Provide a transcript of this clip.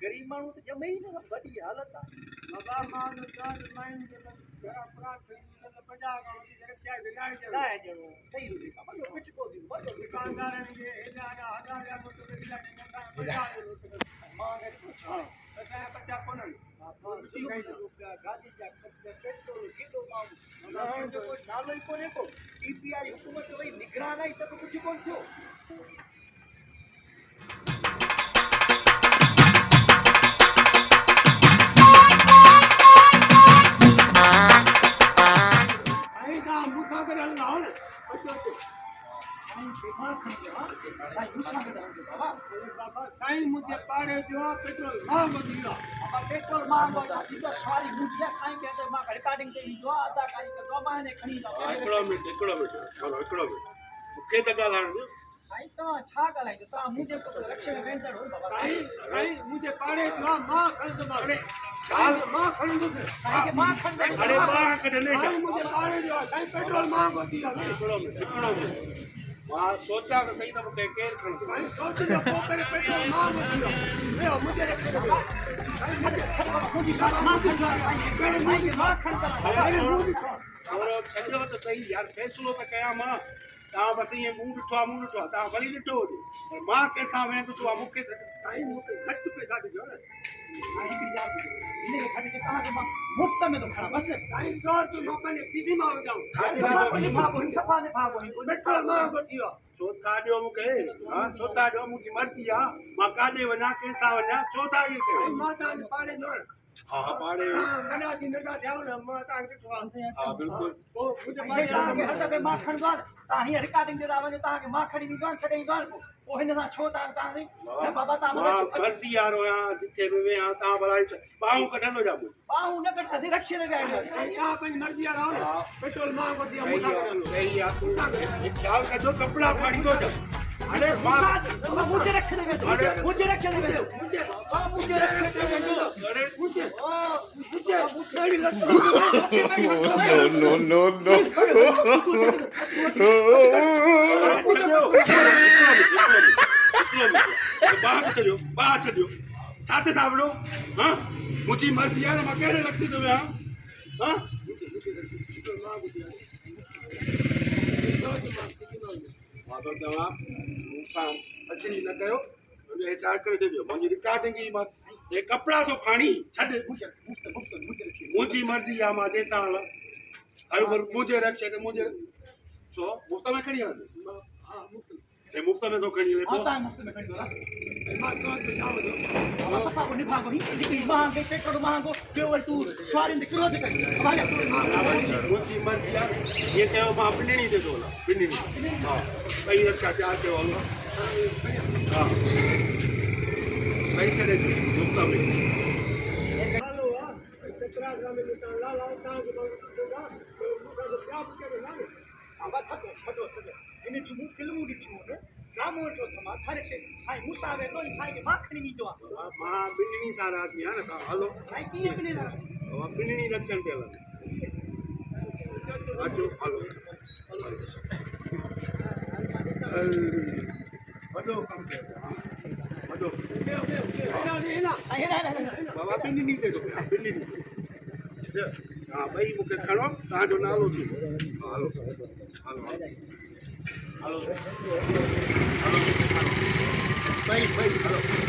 गरीब माण्हू त ॼमे ई न वॾी हालत आहे सही नालो ई कोन्हे को TPI हुकूमत वई निगरान आई त कुझु कोन थियो साईं मुझे पाड़े जो पेट्रोल महंगो थी वियो पेट्रोल महंगो थी वियो सवारी मुझे साईं कहते मां रिकॉर्डिंग ते ईंदो आहे अदाकारी कंदो आहे मां हिन खणी हिकिड़ो मिंट मूंखे त ॻाल्हाइण साईं तव्हां छा ॻाल्हाईंदो तव्हां मुंहिंजे रक्षे में वेंदड़ हो बाबा साईं मुझे पाड़े जो मां खणंदोमांसि मां खणंदुसि साईं खे मां खणंदुसि अरे मां कढंदे साईं मुझे पाड़े जो साईं पेट्रोल महंगो थी वियो हिकिड़ो मिंट मां सोचां त सही त मूंखे केरु खणंदो साईं सोचो पोइ करे पेट्रोल महंगो थी वियो मुंहिंजे रक्षे में मां खणंदुसि थोरो छॾियो त सही यार फ़ैसिलो त कयां मां तव्हां बसि ईअं मूं ॾिठो आहे तव्हां वरी ॾिठो हुजे पर मां कंहिंसां वेंदुसि आहे मूंखे त साईं मूंखे घटि पैसा ॾिजो न तव्हांखे मां मुफ़्त में थो खणा बसि साईं 100 रुपया मां पंहिंजे खीसे मां विझां पेट्रोल महंगो थी वियो छो था ॾियो मूंखे हा छो था ॾियो मुंहिंजी मर्ज़ी आहे मां काॾे वञा कंहिंसां वञा छो था इहे कयो मां तव्हांजे पाड़े जो हा पाड़े नंढा थी नंढा थिया न मां तव्हांखे ॾिठो आहे हा बिल्कुलु पोइ मुंहिंजे तव्हांखे हथ में मां खणंदो आहे तव्हां हीअं रिकॉर्डिंग ते था वञो तव्हांखे मां खणी ॾींदो आहे छॾे ईंदो आहे पोइ हिन सां छो तव्हां बाबा मां मर्ज़ी वारो आहियां जिथे बि वेहां तव्हां भला ॿाहूं कढंदो जा ॿाहूं न कढंदासीं रक्षे ते विया तव्हां पंहिंजी मर्ज़ी वारा आहियो न पेट्रोल महंगो थी वियो सही आहे ख़्यालु कजो कपिड़ा फाड़ींदो जा अरे मुझे रक्षे ते मुझे रक्षे ते मुझे रक्षे ते अरे no ॿाहिरि छॾियो छा ते था विड़ो हा मुंहिंजी मर्ज़ी आहे न मां कहिड़े रखी थो वियां हा मां थो चवां मूंसां अचणी न कयो हिदायत करे छॾियो मुंहिंजी रिकॉर्डिंग ई मां हे कपिड़ा थो फाणी छॾ मुंहिंजी मर्ज़ी आहे मां जंहिंसां हलां हलो मुंहिंजे रक्षे ते मुंहिंजे छो मुफ़्त में खणी हलंदुसि हे मुफ़्त में थो खणी हले पोइ मुंहिंजी मर्ज़ी आहे ईअं कयो मां ॿिन्हिनि ते थो हलां ॿिन्हिनि हा ॿई रक्षा चार कयो हलो हा ॿई छॾे मुफ़्त में लाला तव्हांखे हिन जूं मूं फिल्मूं ॾिठियूं आहिनि ड्रामो ॾिठो अथमि हर शइ साईं मूंसां वेंदो साईं खे मां खणी ईंदो आहे मां ॿिन्हिनि सां राज़ी आहियां न तव्हां हलो साईं कीअं ॿिन्हिनि ॿिन्हिनि रक्षनि ते हलंदुसि अचो हलो वॾो कमु कयो वॾो बाबा ॿिन्हिनि ते ॿिन्हिनि हा ॿई मूंखे खणो तव्हांजो नालो थींदो हलो हलो हलो हलो ॿई हलो